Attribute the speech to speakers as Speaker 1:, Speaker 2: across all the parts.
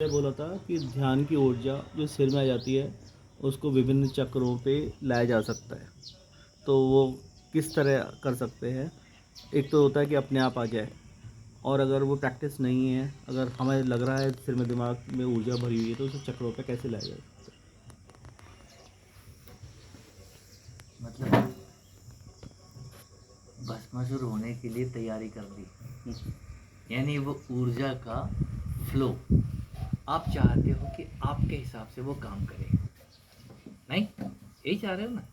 Speaker 1: मैंने बोला था कि ध्यान की ऊर्जा जो सिर में आ जाती है, उसको विभिन्न चक्रों पे लाया जा सकता है। तो वो किस तरह कर सकते हैं? एक तो होता है कि अपने आप आ जाए, और अगर वो प्रैक्टिस नहीं है, अगर हमें लग रहा है सिर में दिमाग में ऊर्जा भरी हुई है, तो उसे चक्रों पे कैसे लाया जाए?
Speaker 2: मतलब भस्मासुर होने के लिए तैयारी कर ली, यानी वो ऊर्जा का फ्लो आप चाहते हो कि आपके हिसाब से वो काम करे, नहीं? यही चाह रहे हो ना?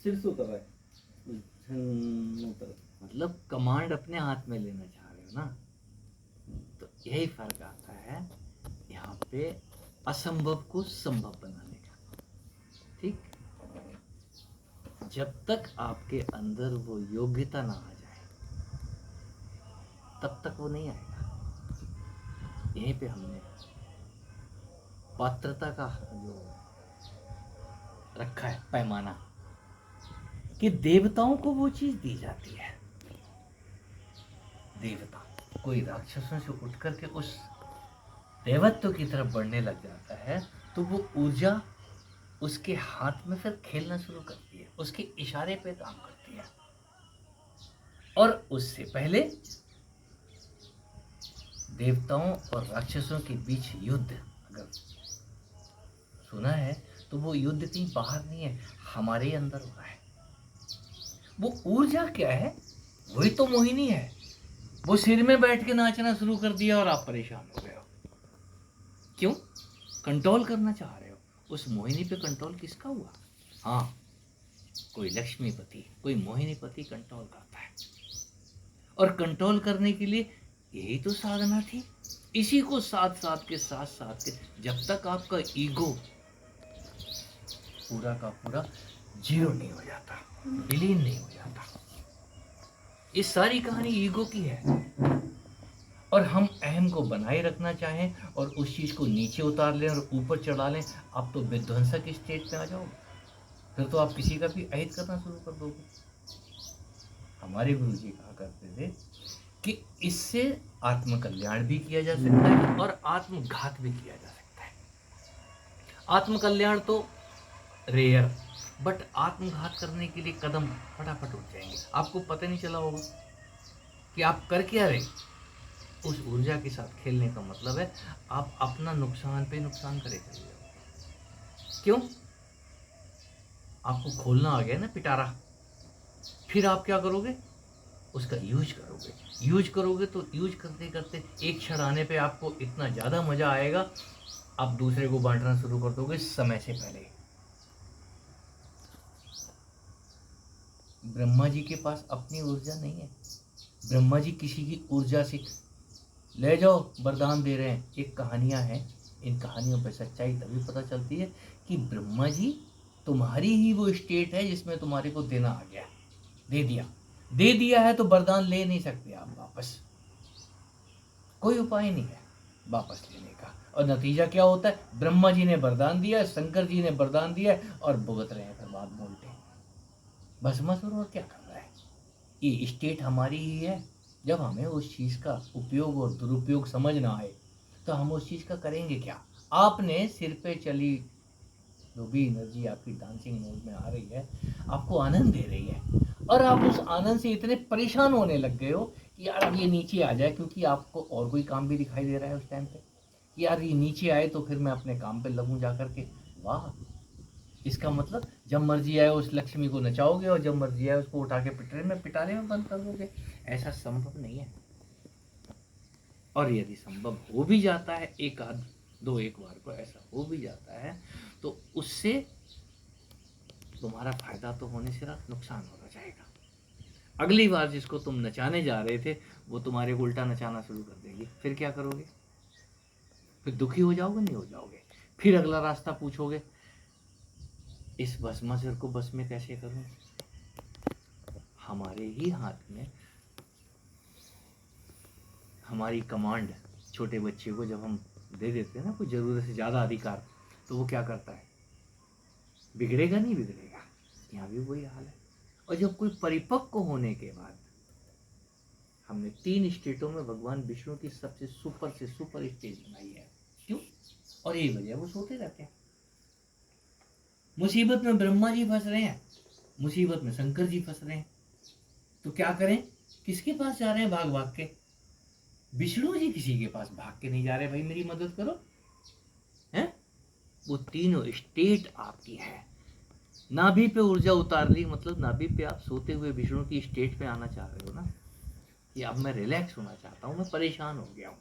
Speaker 1: सिर से उतर रहा है, झन उतर।
Speaker 2: मतलब कमांड अपने हाथ में लेना चाह रहे हो ना? तो यही फर्क आता है यहाँ पे, असंभव को संभव बनाने का। ठीक? जब तक आपके अंदर वो योग्यता ना आ जाए, तब तक वो नहीं आएगा। यहीं पे हमने पात्रता का जो रखा है पैमाना, कि देवताओं को वो चीज दी जाती है। देवता कोई राक्षसों से उठ करके उस देवत्व की तरफ बढ़ने लग जाता है, तो वो ऊर्जा उसके हाथ में फिर खेलना शुरू करती है, उसके इशारे पे काम करती है। और उससे पहले देवताओं और राक्षसों के बीच युद्ध अगर सुना है, तो वो युद्ध कहीं बाहर नहीं है, हमारे अंदर हो रहा है। वो ऊर्जा क्या है? वही तो मोहिनी है। वो सिर में बैठ के नाचना शुरू कर दिया और आप परेशान हो गए हो। क्यों? कंट्रोल करना चाह रहे हो। उस मोहिनी पे कंट्रोल किसका हुआ? हाँ, कोई लक्ष्मीपति, कोई मोहिनीपति कंट्रोल करता है। और कंट्रोल करने के लिए यही तो साधना थी। इसी को साथ साथ के जब तक आपका ईगो पूरा का पूरा जीरो नहीं हो जाता, विलीन नहीं हो जाता। ये सारी कहानी ईगो की है। और हम अहम को बनाए रखना चाहें और उस चीज को नीचे उतार लें और ऊपर चढ़ा लें, आप तो विध्वंसक स्टेट में आ जाओगे। फिर तो आप किसी का भी अहित करना शुरू कर दोगे। हमारे गुरु जी कहा करते थे कि इससे आत्मकल्याण भी किया जा सकता है और आत्मघात भी किया जा सकता है। आत्मकल्याण तो रेयर, बट आत्मघात करने के लिए कदम फटाफट उठ जाएंगे। आपको पता नहीं चला होगा कि आप कर क्या रहे। उस ऊर्जा के साथ खेलने का मतलब है आप अपना नुकसान पे नुकसान करे चले जाओगे। क्यों? आपको खोलना आ गया ना पिटारा। फिर आप क्या करोगे? उसका यूज करोगे। यूज करोगे तो यूज करते करते एक क्षण आने पे आपको इतना ज्यादा मजा आएगा, आप दूसरे को बांटना शुरू कर दोगे समय से पहले। ब्रह्मा जी के पास अपनी ऊर्जा नहीं है। ब्रह्मा जी किसी की ऊर्जा से ले जाओ, वरदान दे रहे हैं। ये कहानियां हैं, इन कहानियों पर सच्चाई तभी पता चलती है कि ब्रह्मा जी तुम्हारी ही वो स्टेट है जिसमें तुम्हारे को देना आ गया, दे दिया। दे दिया है तो वरदान ले नहीं सकते आप वापस। कोई उपाय नहीं है वापस लेने का। और नतीजा क्या होता है? ब्रह्मा जी ने वरदान दिया, शंकर जी ने वरदान दिया, और भुगत रहे हैं फिर बात बोलते हैं। भस्मासुर और क्या कर रहा है? ये स्टेट हमारी ही है। जब हमें उस चीज का उपयोग और दुरुपयोग समझ ना आए, तो हम उस चीज का करेंगे क्या? आपने सिर पे चली जो भी एनर्जी आपकी डांसिंग मोड में आ रही है, आपको आनंद दे रही है, और आप उस आनंद से इतने परेशान होने लग गए हो कि यार अब ये नीचे आ जाए, क्योंकि आपको और कोई काम भी दिखाई दे रहा है उस टाइम पे कि यार ये नीचे आए तो फिर मैं अपने काम पे लगूं जा करके। वाह! इसका मतलब जब मर्जी आए उस लक्ष्मी को नचाओगे और जब मर्जी आए उसको उठा के पिटरे में पिटाने में बंद कर दोगे। ऐसा संभव नहीं है। और यदि संभव हो भी जाता है, एक आध दो एक बार को ऐसा हो भी जाता है, तो उससे तुम्हारा फायदा तो होने से नुकसान होता जाएगा। अगली बार जिसको तुम नचाने जा रहे थे, वो तुम्हारे को उल्टा नचाना शुरू कर देगी। फिर क्या करोगे? फिर दुखी हो जाओगे? नहीं हो जाओगे? फिर अगला रास्ता पूछोगे, इस भस्मासुर को बस में कैसे करूं? हमारे ही हाथ में हमारी कमांड। छोटे बच्चे को जब हम दे देते हैं ना कोई जरूरत से ज्यादा अधिकार, तो वो क्या करता है? बिगड़ेगा? नहीं बिगड़ेगा? यहाँ भी वही हाल है। और जब कोई परिपक्व होने के बाद, हमने 3 स्टेटों में भगवान विष्णु की सबसे सुपर से सुपर स्टेज बनाई है। और यही वजह वो सोते रहते हैं। मुसीबत में ब्रह्मा जी फंस रहे हैं, मुसीबत में शंकर जी फंस रहे हैं, तो क्या करें? किसके पास जा रहे हैं भाग भाग के? विष्णु जी किसी के पास भाग के नहीं जा रहे, भाई मेरी मदद करो, हैं? वो तीनों स्टेट आपकी है। नाभि पे ऊर्जा उतार ली, मतलब नाभि पे आप सोते हुए विष्णु की स्टेट पे आना चाह रहे हो ना, कि अब मैं रिलैक्स होना चाहता हूँ, मैं परेशान हो गया हूँ।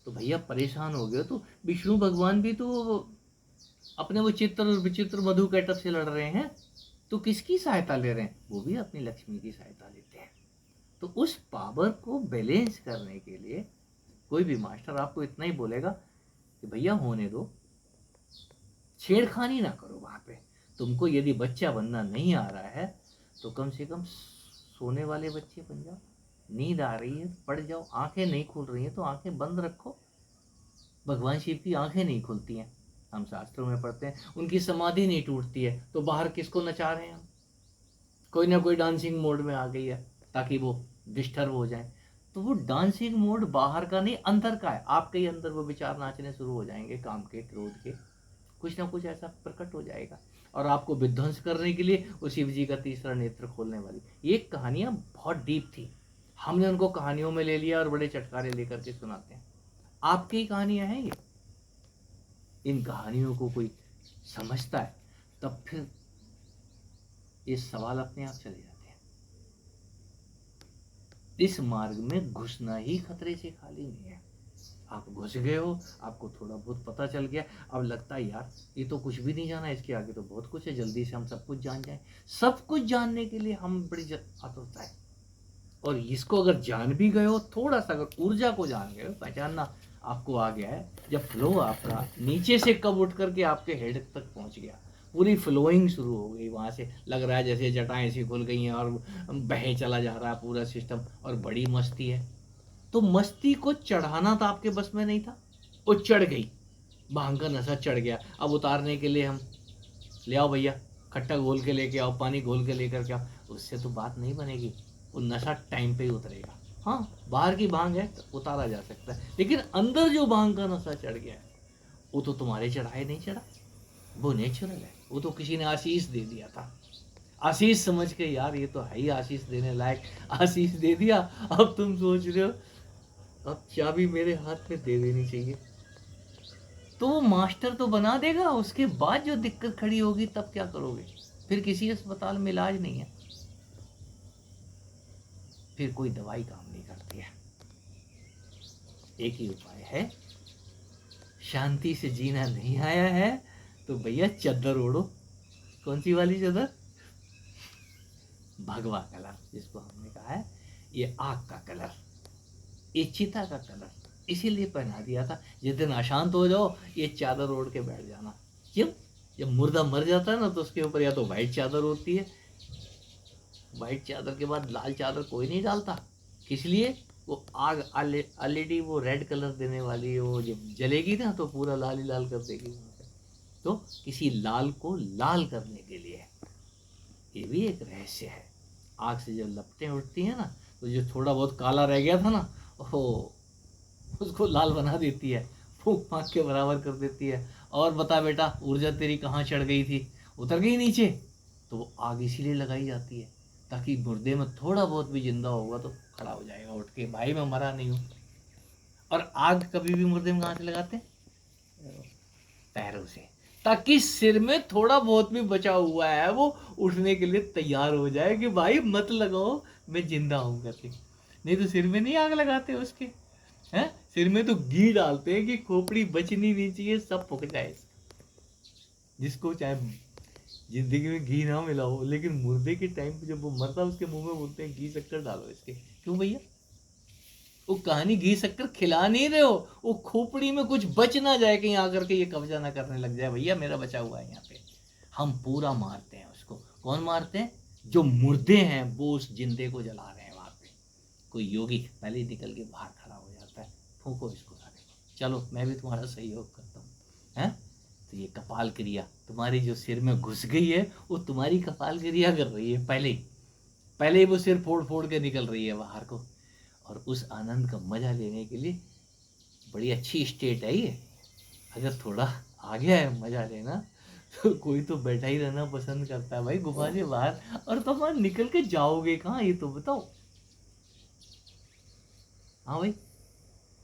Speaker 2: तो भैया परेशान हो गए तो विष्णु भगवान भी तो अपने वो चित्र और विचित्र मधु कैटअप से लड़ रहे हैं, तो किसकी सहायता ले रहे हैं? वो भी अपनी लक्ष्मी की सहायता लेते हैं। तो उस पावर को बैलेंस करने के लिए कोई भी मास्टर आपको इतना ही बोलेगा कि भैया होने दो, छेड़खानी ना करो वहां पे। तुमको यदि बच्चा बनना नहीं आ रहा है तो कम से कम सोने वाले बच्चे बन जाओ। नींद आ रही है तो पड़ जाओ, आंखें नहीं खुल रही हैं तो आंखें बंद रखो। भगवान शिव की आंखें नहीं खुलती हैं, हम शास्त्रों में पढ़ते हैं, उनकी समाधि नहीं टूटती है, तो बाहर किसको नचा रहे हैं हम? कोई ना कोई डांसिंग मोड में आ गई है ताकि वो डिस्टर्ब हो जाए। तो वो डांसिंग मोड बाहर का नहीं, अंदर का है। आपके ही अंदर वो विचार नाचने शुरू हो जाएंगे, काम के, क्रोध के, कुछ ना कुछ ऐसा प्रकट हो जाएगा और आपको विध्वंस करने के लिए वो शिव जी का तीसरा नेत्र खोलने वाली। ये कहानियां बहुत डीप थी, हमने उनको कहानियों में ले लिया और बड़े चटकारे लेकर के सुनाते हैं। आपकी कहानियां हैं ये, इन कहानियों को कोई समझता है तब फिर ये सवाल अपने आप चले जाते हैं। इस मार्ग में घुसना ही खतरे से खाली नहीं है। आप घुस गए हो, आपको थोड़ा बहुत पता चल गया, अब लगता है यार ये तो कुछ भी नहीं जाना, इसके आगे तो बहुत कुछ है, जल्दी से हम सब कुछ जान जाएं। सब कुछ जानने के लिए हम बड़ी आतुरता है, और इसको अगर जान भी गए हो, थोड़ा सा अगर ऊर्जा को जान गए हो, पहचानना आपको आ गया है, जब फ्लो आपका नीचे से कब उठ करके आपके हेड तक पहुंच गया, पूरी फ्लोइंग शुरू हो गई, वहां से लग रहा है जैसे जटाएं ऐसी खुल गई हैं और बहे चला जा रहा है पूरा सिस्टम, और बड़ी मस्ती है। तो मस्ती को चढ़ाना तो आपके बस में नहीं था, वो चढ़ गई, भांग का नशा चढ़ गया। अब उतारने के लिए हम ले आओ भैया, खट्टा घोल के लेके आओ, पानी घोल के लेकर के आओ, उससे तो बात नहीं बनेगी। वो नशा टाइम पे ही उतरेगा। हाँ, बाहर की भांग है तो उतारा जा सकता है, लेकिन अंदर जो भांग का नशा चढ़ गया है वो तो तुम्हारे चढ़ाए नहीं चढ़ा, वो नेचुरल है, वो तो किसी ने आशीष दे दिया था। आशीष समझ के, यार ये तो है ही आशीष देने लायक, आशीष दे दिया। अब तुम सोच रहे हो अब चाबी मेरे हाथ में दे देनी चाहिए, तो वो मास्टर तो बना देगा, उसके बाद जो दिक्कत खड़ी होगी तब क्या करोगे? फिर किसी अस्पताल में इलाज नहीं है, फिर कोई दवाई काम नहीं करती है। एक ही उपाय है, शांति से जीना नहीं आया है तो भैया चद्दर ओढ़ो। कौन सी वाली चद्दर? भगवा कलर, जिसको हमने कहा है ये आग का कलर, ये चिता का कलर, इसीलिए पहना दिया था। जिस दिन अशांत हो जाओ ये चादर ओढ़ के बैठ जाना। क्यों? जब मुर्दा मर जाता है ना तो उसके ऊपर या तो व्हाइट चादर होती है, व्हाइट चादर के बाद लाल चादर कोई नहीं डालता, किस लिए? वो आग ऑलरेडी वो रेड कलर देने वाली है, वो जब जलेगी ना तो पूरा लाल ही लाल कर देगी वहाँ पे। तो किसी लाल को लाल करने के लिए, ये भी एक रहस्य है। आग से जब लपटें उठती हैं ना तो जो थोड़ा बहुत काला रह गया था ना, वो उसको लाल बना देती है, फूंक फाँक के बराबर कर देती है। और बता बेटा, ऊर्जा तेरी कहाँ चढ़ गई थी? उतर गई नीचे। तो वो आग इसीलिए लगाई जाती है ताकि मुर्दे में थोड़ा बहुत भी जिंदा होगा तो खड़ा हो जाएगा उठ के, भाई मैं मरा नहीं हूँ। और आग कभी भी मुर्दे में कहाँ से लगाते हैं? पैरों से, ताकि सिर में थोड़ा बहुत भी बचा हुआ है वो उठने के लिए तैयार हो जाए कि भाई मत लगाओ, मैं जिंदा हूँ करके। नहीं तो सिर में नहीं आग लगाते उसके, हैं? सिर में तो घी डालते हैं कि खोपड़ी बचनी नहीं चाहिए, सब फूक जाए। जिसको चाहे जिंदगी में घी ना मिला हो, लेकिन मुर्दे के टाइम पे जब वो मरता है उसके मुंह में बोलते हैं घी शक्कर डालो इसके। क्यों भैया? वो कहानी घी शक्कर खिला नहीं रहे हो, वो खोपड़ी में कुछ बच ना जाए, कहीं आकर के ये कब्जा ना करने लग जाए, भैया मेरा बचा हुआ है यहाँ पे। हम पूरा मारते हैं उसको। कौन मारते हैं? जो मुर्दे हैं वो उस जिंदे को जला रहे हैं वहां पे। कोई योगी पहले ही निकल के बाहर खड़ा हो जाता है, फूको इसको सारे को, चलो मैं भी तुम्हारा सहयोग करता हूँ, हैं? तो ये कपाल क्रिया तुम्हारी जो सिर में घुस गई है वो तुम्हारी कपाल क्रिया कर रही है, पहले ही वो सिर फोड़ फोड़ के निकल रही है बाहर को। और उस आनंद का मजा लेने के लिए बड़ी अच्छी स्टेट है ये। अगर थोड़ा आगे है मजा लेना तो कोई तो बैठा ही रहना पसंद करता है भाई गुफा से बाहर। और तुम वहां निकल के जाओगे कहाँ ये तो बताओ। हाँ भाई।